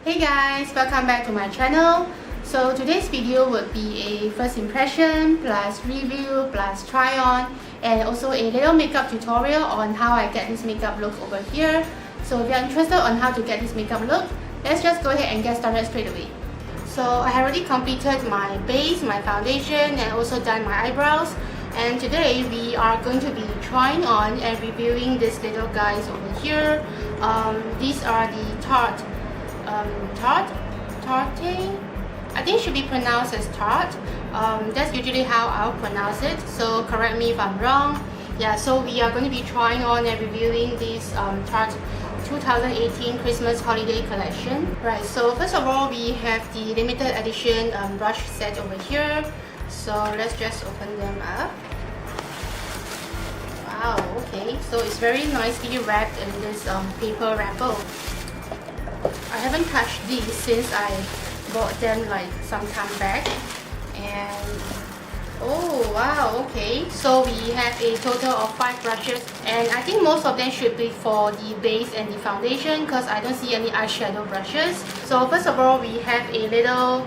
Hey guys, welcome back to my channel. So today's video would be a first impression plus review plus try on and also a little makeup tutorial on how I get this makeup look over here. So if you're interested on how to get this makeup look, let's just go ahead and get started straight away. So I have already completed my base, my foundation and also done my eyebrows. And today we are going to be trying on and reviewing these little guys over here. These are the Tarte. I think it should be pronounced as Tarte. That's usually how I'll pronounce it, so correct me if I'm wrong. Yeah, so we are going to be trying on and reviewing this Tarte 2018 Christmas holiday collection. Right, so first of all we have the limited edition brush set over here. So let's just open them up. Wow, okay, so it's very nicely wrapped in this paper wrapper. I haven't touched these since I bought them like some time back. And oh wow, okay, so we have a total of 5 brushes and I think most of them should be for the base and the foundation because I don't see any eyeshadow brushes. So first of all we have a little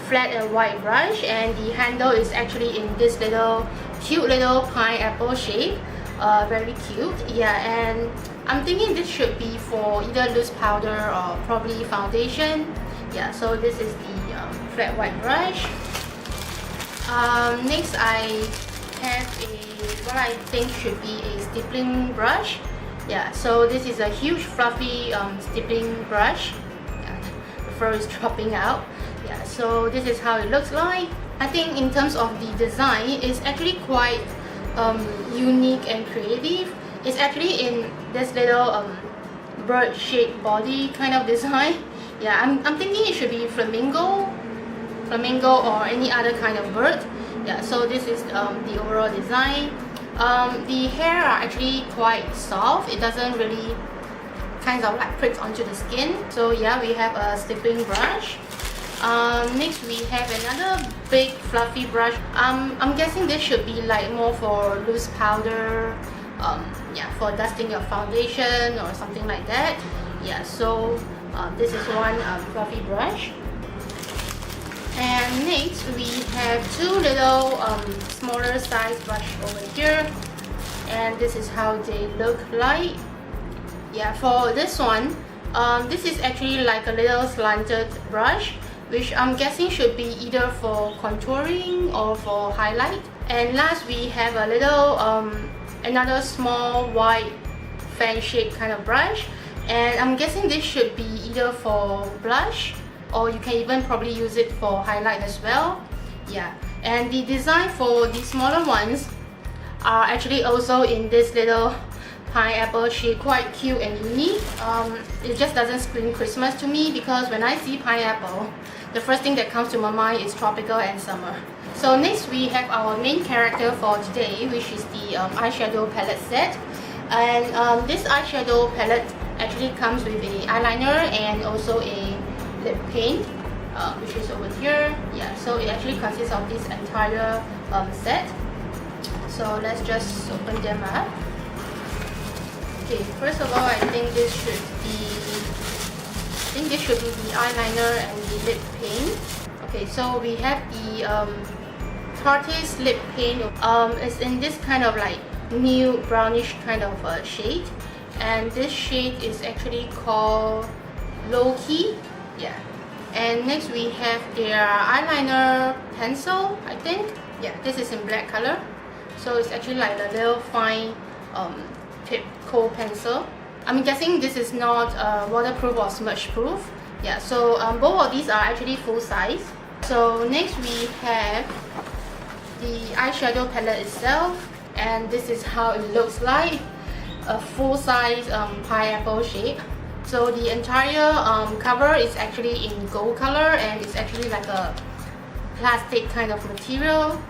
flat and white brush, and the handle is actually in this little cute little pineapple shape. Very cute, yeah, and I'm thinking this should be for either loose powder or probably foundation. Yeah, so this is the flat white brush. Next I have what I think should be a stippling brush. Yeah, so this is a huge fluffy stippling brush. Yeah, the fur is dropping out. Yeah, so this is how it looks like. I think in terms of the design, it's actually quite unique and creative. It's actually in this little bird-shaped body kind of design. Yeah, I'm thinking it should be flamingo or any other kind of bird. Yeah, so this is the overall design. The hair are actually quite soft. It doesn't really kind of like prick onto the skin. So yeah, we have a stippling brush. Next we have another big fluffy brush. I'm guessing this should be like more for loose powder, yeah, for dusting your foundation or something like that. Yeah, so this is one fluffy brush. And next we have 2 little smaller size brush over here, and this is how they look like. Yeah, for this one, this is actually like a little slanted brush, which I'm guessing should be either for contouring or for highlight. And last we have a little another small white fan shaped kind of brush, and I'm guessing this should be either for blush or you can even probably use it for highlight as well. Yeah, and the design for the smaller ones are actually also in this little pineapple shape, quite cute and unique. It just doesn't scream Christmas to me because when I see pineapple, the first thing that comes to my mind is tropical and summer. So next we have our main character for today, which is the eyeshadow palette set. And this eyeshadow palette actually comes with a eyeliner and also a lip paint, which is over here. Yeah, so it actually consists of this entire set. So let's just open them up. Okay, first of all, I think this should be the eyeliner and the lip paint. Okay, so we have the Tarte's lip paint. It's in this kind of like nude brownish kind of shade, and this shade is actually called Loki. Yeah, and next we have their eyeliner pencil, I think. Yeah, this is in black color, so it's actually like a little fine tip kohl pencil. I'm guessing this is not waterproof or smudge proof. Yeah, so both of these are actually full size. So next we have the eyeshadow palette itself, and this is how it looks like, a full size pineapple shape. So the entire cover is actually in gold color, and it's actually like a plastic kind of material.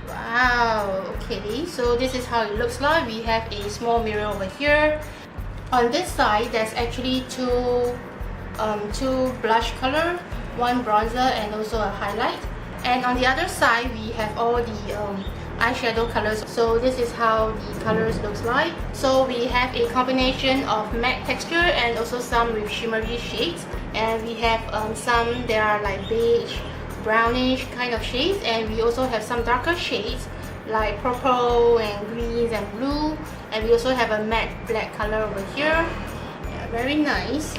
Wow, okay, so this is how it looks like. We have a small mirror over here. On this side, there's actually two blush color, one bronzer and also a highlight. And on the other side, we have all the eyeshadow colors. So this is how the colors looks like. So we have a combination of matte texture and also some with shimmery shades, and we have some that are like beige, brownish kind of shades, and we also have some darker shades like purple and greens and blue, and we also have a matte black color over here. Yeah, very nice,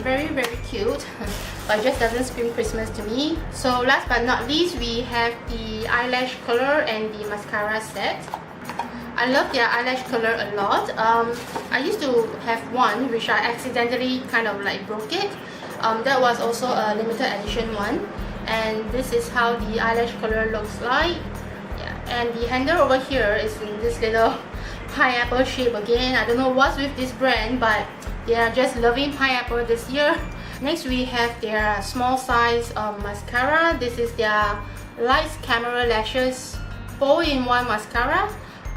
very cute. But it just doesn't scream Christmas to me. So last but not least, we have the eyelash color and the mascara set. I love their eyelash color a lot. I used to have one which I accidentally kind of like broke it. That was also a limited edition one, and this is how the eyelash color looks like. Yeah, and the handle over here is in this little pineapple shape again. I don't know what's with this brand, but they are just loving pineapple this year. Next we have their small size mascara. This is their Lights Camera Lashes 4-in-1 mascara.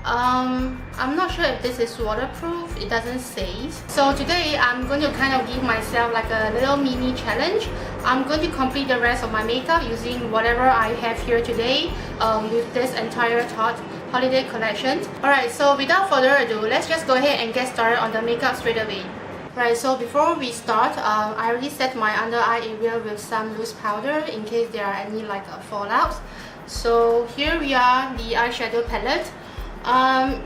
I'm not sure if this is waterproof, it doesn't say. So today I'm going to kind of give myself like a little mini challenge. I'm going to complete the rest of my makeup using whatever I have here today with this entire Tarte holiday collection. Alright, so without further ado, let's just go ahead and get started on the makeup straight away. Right, so before we start, I already set my under eye area with some loose powder in case there are any like fallouts. So here we are, the eyeshadow palette.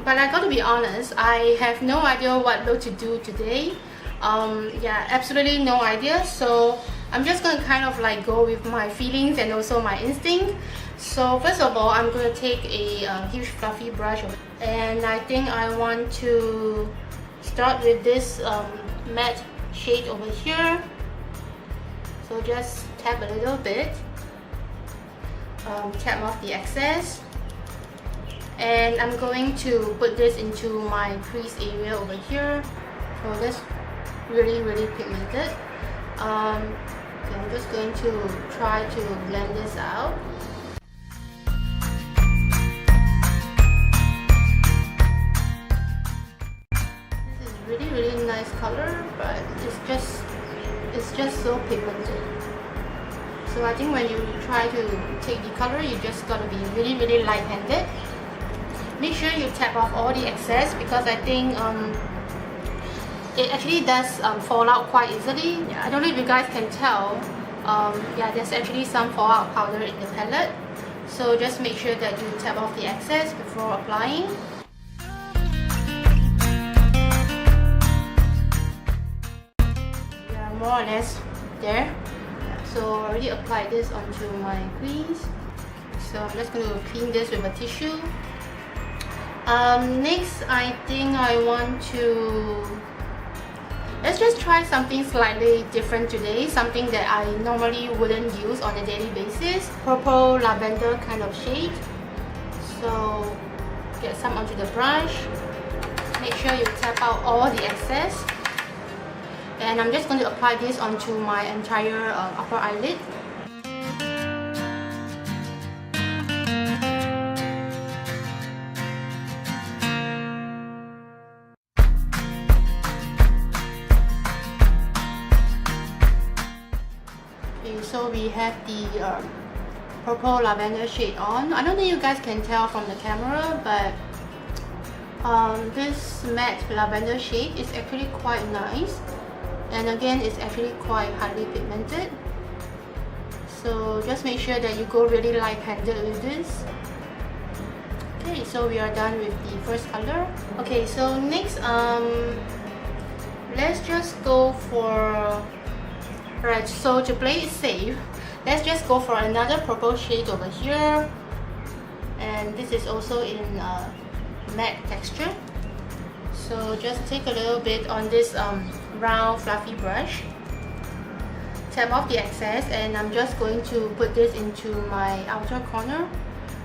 But I gotta be honest, I have no idea what look to do today. Yeah, absolutely no idea. So I'm just gonna kind of like go with my feelings and also my instinct. So first of all, I'm gonna take a huge fluffy brush, and I think I want to start with this matte shade over here. So just tap a little bit, tap off the excess, and I'm going to put this into my crease area over here. So that's really pigmented. So I'm just going to try to blend this out. Really nice color, but it's just so pigmented. So I think when you try to take the color, you just gotta be really light-handed. Make sure you tap off all the excess, because I think it actually does fall out quite easily. Yeah, I don't know if you guys can tell. Yeah, there's actually some fallout powder in the palette. So just make sure that you tap off the excess before applying. More or less there. So I already applied this onto my crease. So I'm just going to clean this with a tissue. Next, I think I want to... Let's just try something slightly different today. Something that I normally wouldn't use on a daily basis. Purple lavender kind of shade. So get some onto the brush. Make sure you tap out all the excess. And I'm just going to apply this onto my entire upper eyelid. Okay, so we have the purple lavender shade on. I don't think you guys can tell from the camera, but this matte lavender shade is actually quite nice. And again, it's actually quite highly pigmented. So just make sure that you go really light-handed with this. Okay, so we are done with the first color. Okay, so next, let's just go for... Right, so to play it safe, let's just go for another purple shade over here. And this is also in matte texture. So just take a little bit on this round fluffy brush, tap off the excess, and I'm just going to put this into my outer corner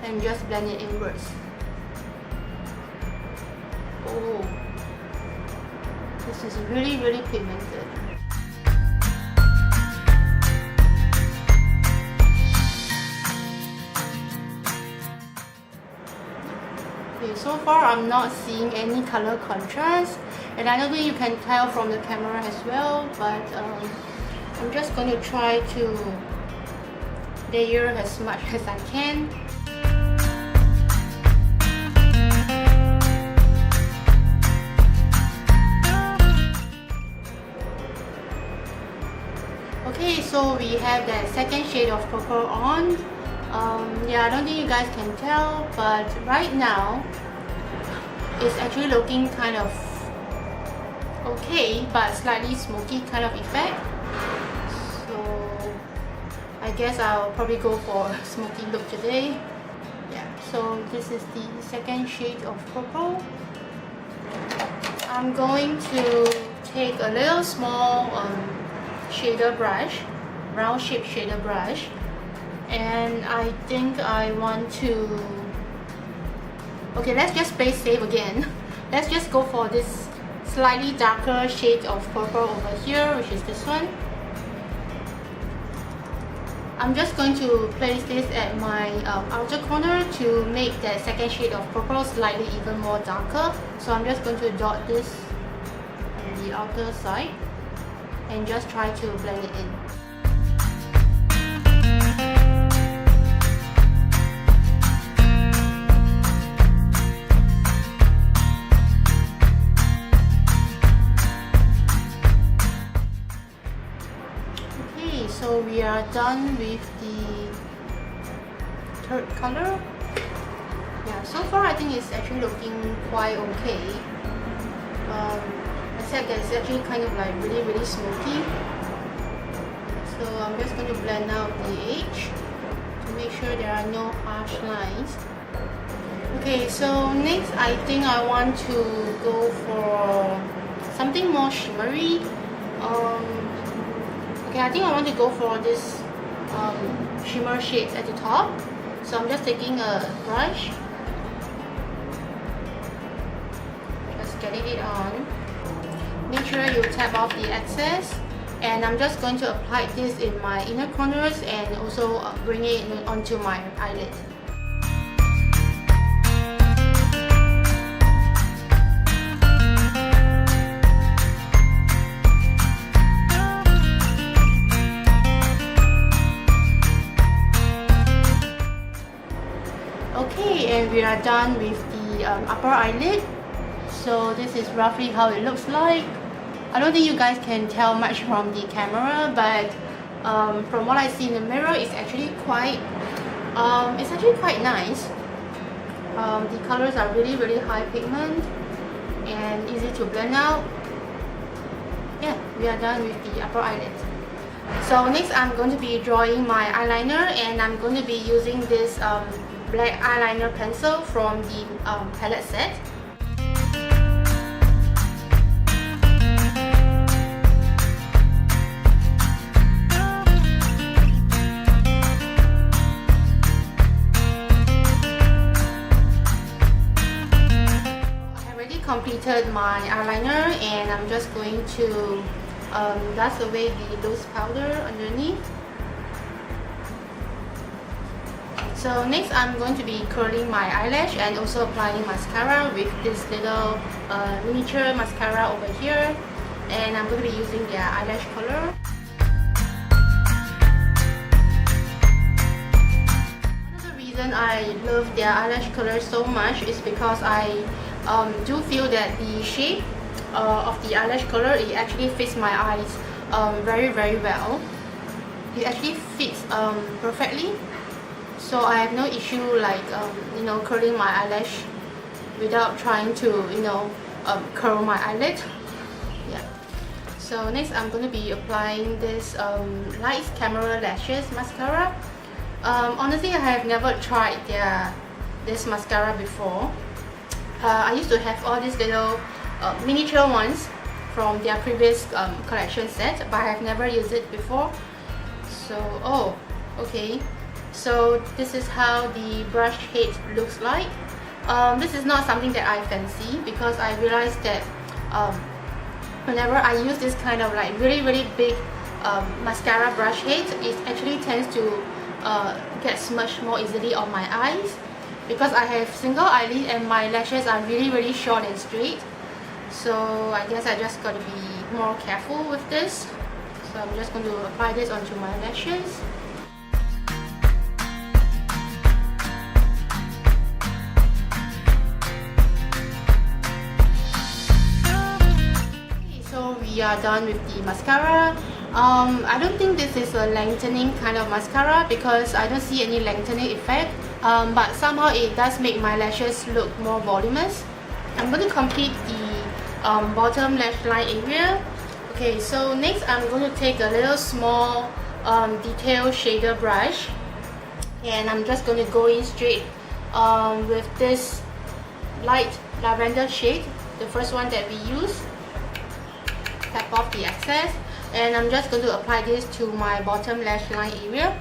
and just blend it inwards. Oh, this is really pigmented. Okay, so far I'm not seeing any color contrast, and I don't think you can tell from the camera as well, but I'm just going to try to layer as much as I can. Okay, so we have that second shade of purple on. Yeah, I don't think you guys can tell, but right now it's actually looking kind of okay, but slightly smoky kind of effect. So I guess I'll probably go for a smoky look today. Yeah, so this is the second shade of purple. I'm going to take a little small shader brush, round shape shader brush, and I think I want to, okay, let's just play safe again. Let's just go for this slightly darker shade of purple over here, which is this one. I'm just going to place this at my outer corner to make that second shade of purple slightly even more darker. So I'm just going to dot this on the outer side and just try to blend it in. Okay, so we are done with the third color. Yeah, so far I think it's actually looking quite okay. Except that it's actually kind of like really smoky. So I'm just going to blend out the edge to make sure there are no harsh lines. Okay, so next I think I want to go for something more shimmery. Okay, I think I want to go for this shimmer shade at the top. So I'm just taking a brush, just getting it on. Make sure you tap off the excess, and I'm just going to apply this in my inner corners and also bring it onto my eyelid. Okay, and we are done with the upper eyelid. So this is roughly how it looks like. I don't think you guys can tell much from the camera, but from what I see in the mirror, it's actually quite nice. The colors are really high pigment and easy to blend out. Yeah, we are done with the upper eyelid. So next I'm going to be drawing my eyeliner, and I'm going to be using this black eyeliner pencil from the palette set. Completed my eyeliner, and I'm just going to dust away the loose powder underneath. So next I'm going to be curling my eyelash and also applying mascara with this little miniature mascara over here, and I'm going to be using their eyelash color. Another reason I love their eyelash color so much is because I do feel that the shape of the eyelash color, it actually fits my eyes very well. It actually fits perfectly, so I have no issue like curling my eyelash without trying to curl my eyelid. Yeah. So next I'm going to be applying this Lights Camera Lashes mascara. Honestly, I have never tried this mascara before. I used to have all these little miniature ones from their previous collection set, but I have never used it before. So, oh, okay. So this is how the brush head looks like. This is not something that I fancy, because I realized that whenever I use this kind of like really big mascara brush head, it actually tends to get smudged more easily on my eyes, because I have single eyelid and my lashes are really short and straight. So I guess I just gotta be more careful with this. So I'm just going to apply this onto my lashes. Okay, so we are done with the mascara. I don't think this is a lengthening kind of mascara because I don't see any lengthening effect, but somehow it does make my lashes look more voluminous. I'm going to complete the bottom lash line area. Okay, so next I'm going to take a little small detail shader brush, and I'm just going to go in straight with this light lavender shade, the first one that we use. Tap off the excess, and I'm just going to apply this to my bottom lash line area.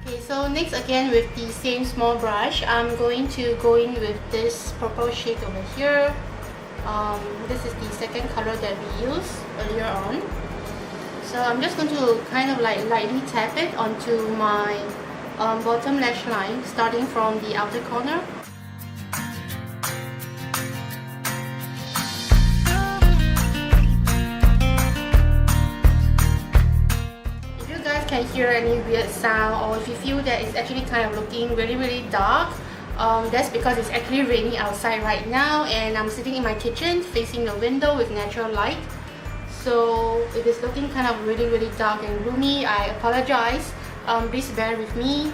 Okay, so next again with the same small brush, I'm going to go in with this purple shade over here. This is the second color that we used earlier on. So I'm just going to kind of like lightly tap it onto my bottom lash line, starting from the outer corner. If you guys can hear any weird sound, or if you feel that it's actually kind of looking really dark, that's because it's actually raining outside right now, and I'm sitting in my kitchen facing the window with natural light. So if it's looking kind of really dark and gloomy, I apologize. Please bear with me.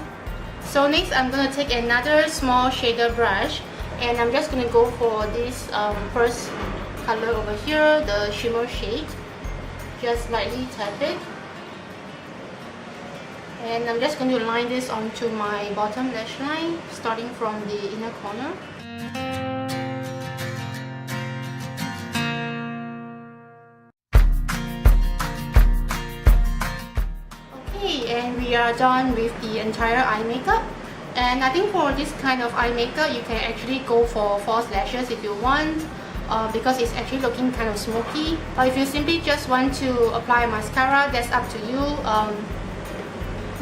So next I'm going to take another small shader brush, and I'm just going to go for this first color over here, the shimmer shade. Just lightly tap it, and I'm just going to line this onto my bottom lash line, starting from the inner corner. And we are done with the entire eye makeup. And I think for this kind of eye makeup, you can actually go for false lashes if you want, because it's actually looking kind of smoky. Or if you simply just want to apply mascara, that's up to you.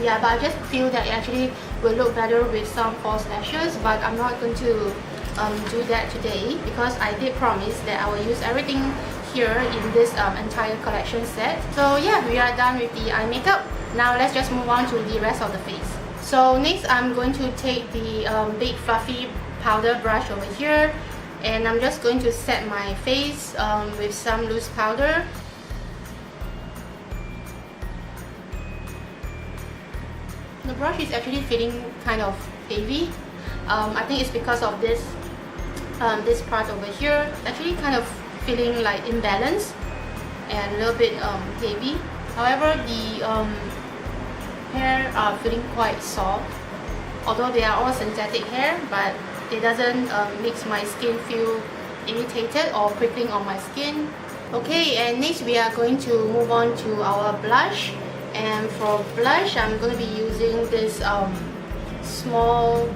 Yeah, but I just feel that it actually will look better with some false lashes, but I'm not going to do that today because I did promise that I will use everything here in this entire collection set. So yeah, we are done with the eye makeup. Now let's just move on to the rest of the face. So next I'm going to take the big fluffy powder brush over here, and I'm just going to set my face with some loose powder. The brush is actually feeling kind of heavy. I think it's because of this part over here. Actually kind of feeling like imbalanced and a little bit heavy. However, the hair are feeling quite soft, although they are all synthetic hair, but it doesn't makes my skin feel irritated or prickling on my skin. Okay, and next we are going to move on to our blush, and for blush I'm going to be using this small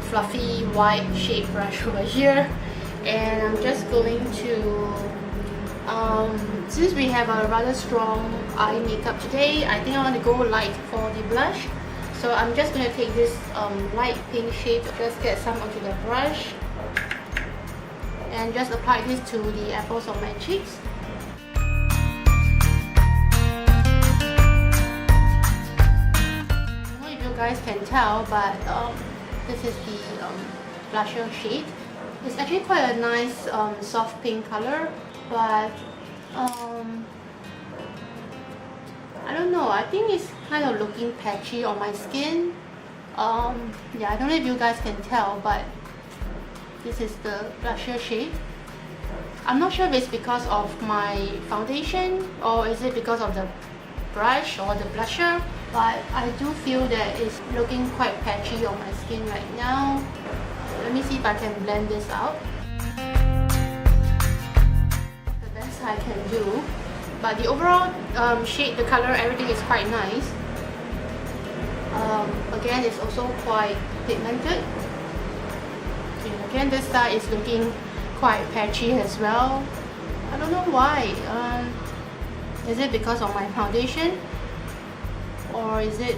fluffy white shade brush over here, and I'm just going to since we have a rather strong eye makeup today, I think I want to go light for the blush. So I'm just going to take this light pink shade, just get some onto the brush, and just apply this to the apples of my cheeks. I don't know if you guys can tell, but this is the blusher shade. It's actually quite a nice soft pink color, but I don't know, I think it's kind of looking patchy on my skin. Yeah, I don't know if you guys can tell, but this is the blusher shade. I'm not sure if it's because of my foundation or is it because of the brush or the blusher, but I do feel that it's looking quite patchy on my skin right now. Let me see if I can blend this out. The best I can do. But the overall shade, the color, everything is quite nice. Again, it's also quite pigmented. And again, this side is looking quite patchy as well. I don't know why. Is it because of my foundation? Or is it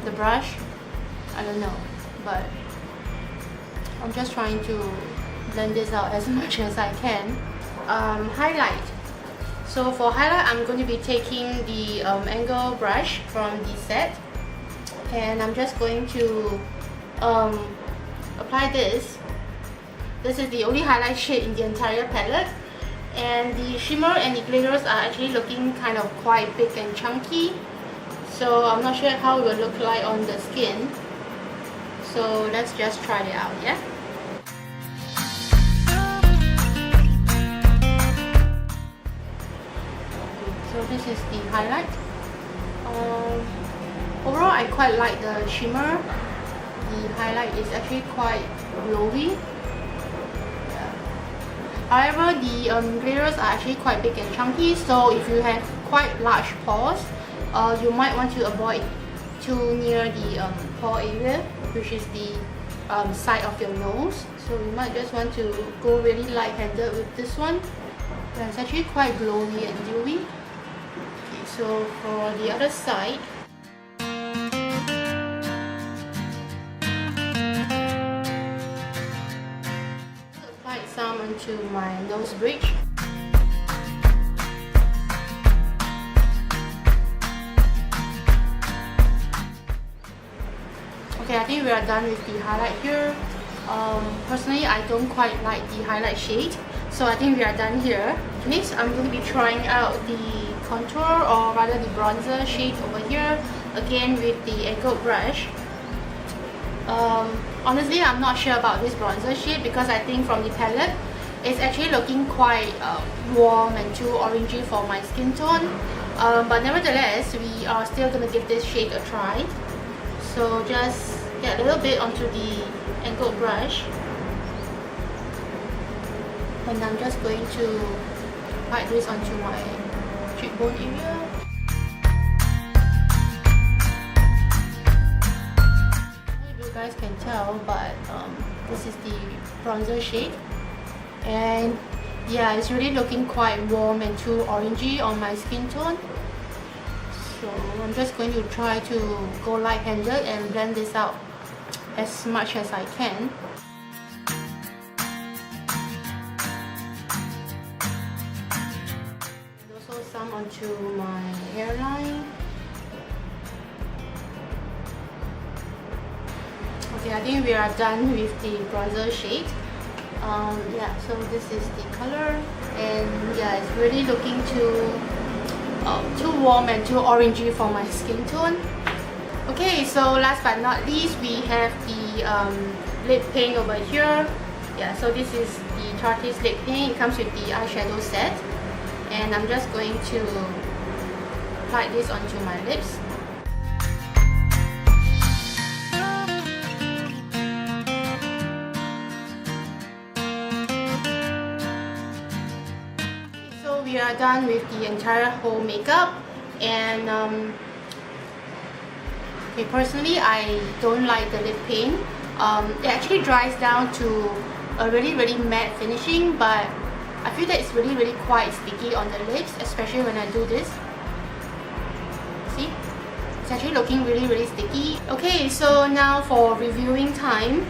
the brush? I don't know. But I'm just trying to blend this out as much as I can. Highlight. So for highlight, I'm going to be taking the angle brush from the set, and I'm just going to apply this This is the only highlight shade in the entire palette, and the shimmer and the glitters are actually looking kind of quite big and chunky, so I'm not sure how it will look like on the skin. So let's just try it out, yeah? So this is the highlight. Overall, I quite like the shimmer. The highlight is actually quite glowy. Yeah. However, the glitters are actually quite big and chunky, so if you have quite large pores, you might want to avoid too near the pore area, which is the side of your nose. So you might just want to go really light-handed with this one. Yeah, it's actually quite glowy and dewy. Okay, so for the other side, apply some onto my nose bridge. Okay, I think we are done with the highlight here. Personally, I don't quite like the highlight shade, so I think we are done here. Next, I'm going to be trying out the contour, or rather the bronzer shade over here, again with the angled brush. Honestly, I'm not sure about this bronzer shade because I think from the palette, it's actually looking quite warm and too orangey for my skin tone. But nevertheless, we are still going to give this shade a try. So just get a little bit onto the angled brush, and I'm just going to apply this onto my cheekbone area. I don't know if you guys can tell, but this is the bronzer shade, and yeah, it's really looking quite warm and too orangey on my skin tone. So I'm just going to try to go light-handed and blend this out as much as I can. And also some onto my hairline. Okay, I think we are done with the bronzer shade. Yeah, so this is the color, and yeah, it's really looking too warm and too orangey for my skin tone. Okay, so last but not least, we have the lip paint over here. Yeah, so this is the Tarte lip paint. It comes with the eyeshadow set, and I'm just going to apply this onto my lips. We are done with the entire whole makeup, and okay, personally I don't like the lip paint. It actually dries down to a really matte finishing, but I feel that it's really quite sticky on the lips, especially when I do this. See? It's actually looking really sticky. Okay, so now for reviewing time.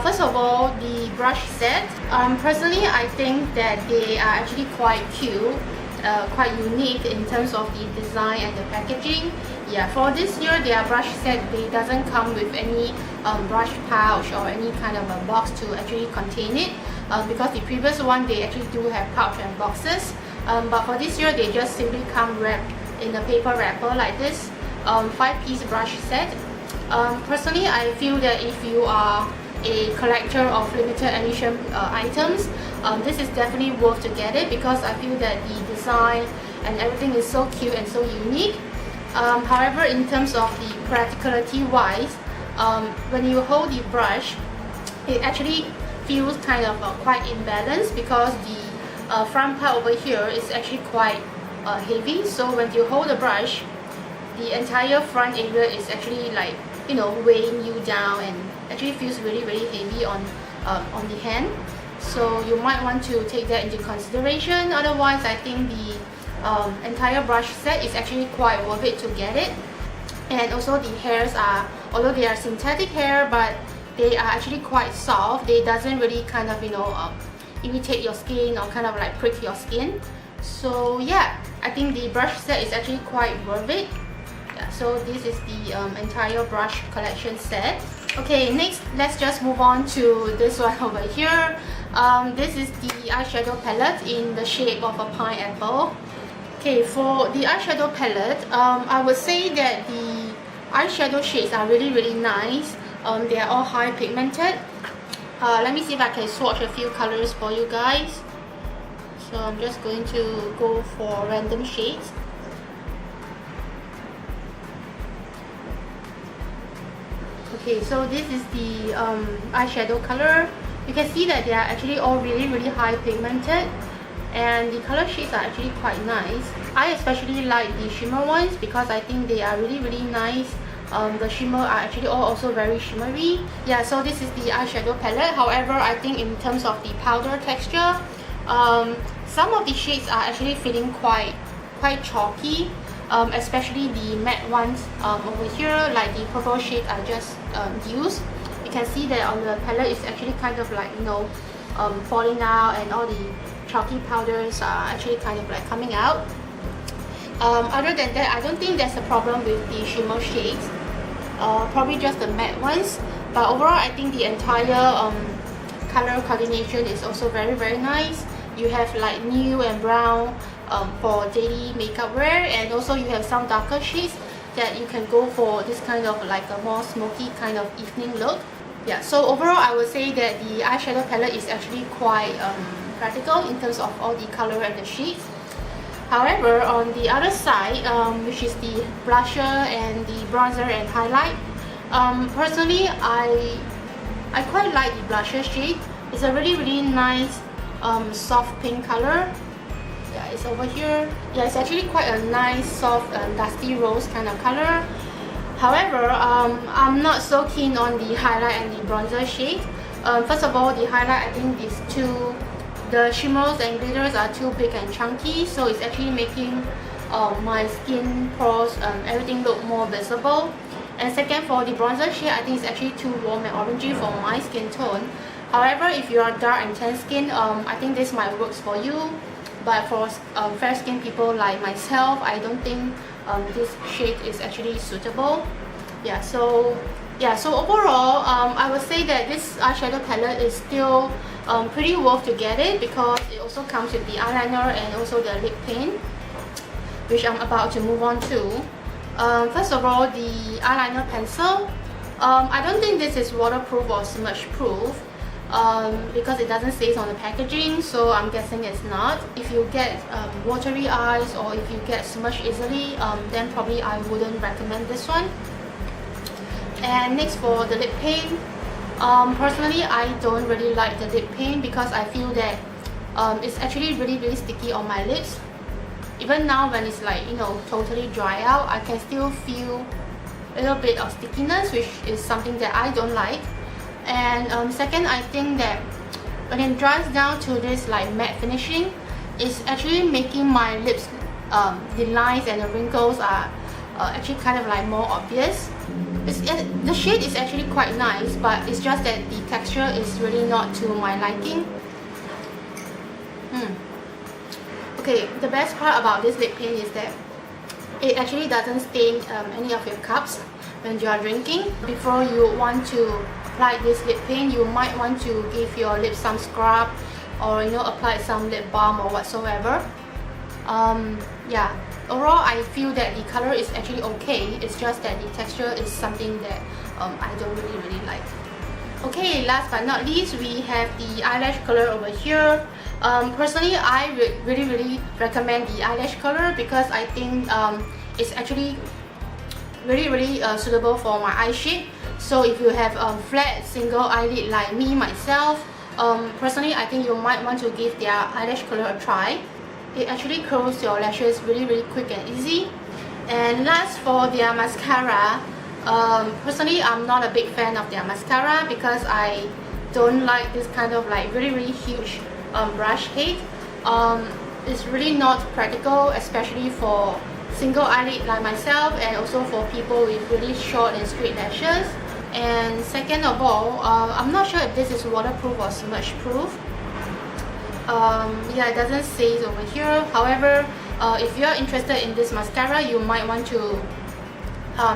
First of all, the brush set. Personally, I think that they are actually quite cute, quite unique in terms of the design and the packaging. Yeah, for this year, their brush set, they doesn't come with any brush pouch or any kind of a box to actually contain it. Because the previous one, they actually do have pouch and boxes. But for this year, they just simply come wrapped in a paper wrapper like this. 5-piece brush set. Personally, I feel that if you are a collector of limited edition items, this is definitely worth to get it, because I feel that the design and everything is so cute and so unique. However, in terms of the practicality wise, when you hold the brush, it actually feels kind of quite imbalanced, because the front part over here is actually quite heavy. So when you hold the brush, the entire front area is actually like, you know, weighing you down, and actually feels really heavy on the hand. So you might want to take that into consideration. Otherwise, I think the entire brush set is actually quite worth it to get it. And also the hairs are, although they are synthetic hair, but they are actually quite soft. They doesn't really kind of, you know, irritate your skin or kind of like prick your skin. So yeah, I think the brush set is actually quite worth it. Yeah, so this is the entire brush collection set. Okay, next let's just move on to this one over here. This is the eyeshadow palette in the shape of a pineapple. Okay, for the eyeshadow palette, I would say that the eyeshadow shades are really nice. They are all high pigmented. Let me see if I can swatch a few colors for you guys. So I'm just going to go for random shades. Okay, so this is the eyeshadow color. You can see that they are actually all really high pigmented, and the color shades are actually quite nice. I especially like the shimmer ones because I think they are really nice. The shimmer are actually all also very shimmery. Yeah, so this is the eyeshadow palette. However, I think in terms of the powder texture, some of the shades are actually feeling quite chalky, especially the matte ones over here, like the purple shade I just used. You can see that on the palette it's actually kind of like, you know, falling out, and all the chalky powders are actually kind of like coming out. Other than that, I don't think there's a problem with the shimmer shades, probably just the matte ones. But overall, I think the entire color coordination is also very nice. You have like nude and brown for daily makeup wear, and also you have some darker shades that you can go for this kind of like a more smoky kind of evening look. Yeah, so overall I would say that the eyeshadow palette is actually quite practical in terms of all the color and the shades. However, on the other side, which is the blusher and the bronzer and highlight, personally I quite like the blusher shade. It's a really nice soft pink color. Yeah, it's over here. Yeah, it's actually quite a nice soft dusty rose kind of color. However, I'm not so keen on the highlight and the bronzer shade. First of all, the highlight, I think the shimmers and glitters are too big and chunky, so it's actually making my skin pores, everything look more visible. And second, for the bronzer shade, I think it's actually too warm and orangey for my skin tone. However, if you are dark and tan skin, I think this might work for you. But for fair skin people like myself, I don't think this shade is actually suitable. Yeah, so overall, I would say that this eyeshadow palette is still pretty worth to get it, because it also comes with the eyeliner and also the lip paint, which I'm about to move on to. First of all, the eyeliner pencil. I don't think this is waterproof or smudge proof, because it doesn't say on the packaging, so I'm guessing it's not. If you get watery eyes, or if you get smudged easily, then probably I wouldn't recommend this one. And next, for the lip paint, personally I don't really like the lip paint because I feel that it's actually really sticky on my lips. Even now, when it's like, you know, totally dry out, I can still feel a little bit of stickiness, which is something that I don't like. And second, I think that when it dries down to this like matte finishing, it's actually making my lips, the lines and the wrinkles are actually kind of like more obvious. The shade is actually quite nice, but it's just that the texture is really not to my liking. Okay, the best part about this lip paint is that it actually doesn't stain any of your cups when you are drinking. Before you want to apply this lip paint, you might want to give your lips some scrub, or you know, apply some lip balm or whatsoever. Yeah, overall I feel that the color is actually okay. It's just that the texture is something that I don't really like. Okay, last but not least, we have the eyelash color over here. Personally, I really recommend the eyelash color because I think it's actually really suitable for my eye shape. So if you have a flat single eyelid like me myself, personally I think you might want to give their eyelash color a try. It actually curls your lashes really quick and easy. And last, for their mascara, personally I'm not a big fan of their mascara because I don't like this kind of like really huge brush head. It's really not practical, especially for single eyelid like myself, and also for people with really short and straight lashes. And second of all, I'm not sure if this is waterproof or smudge proof. Yeah, it doesn't say it over here. However, if you are interested in this mascara, you might want to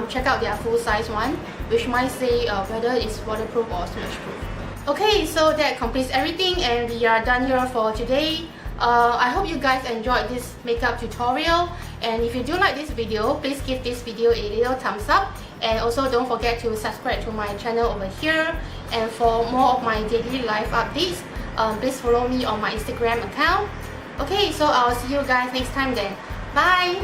check out their full size one, which might say whether it's waterproof or smudge proof. Okay, so that completes everything and we are done here for today. I hope you guys enjoyed this makeup tutorial, and if you do like this video, please give this video a little thumbs up, and also don't forget to subscribe to my channel over here. And for more of my daily life updates, please follow me on my Instagram account. Okay, so I'll see you guys next time then. Bye!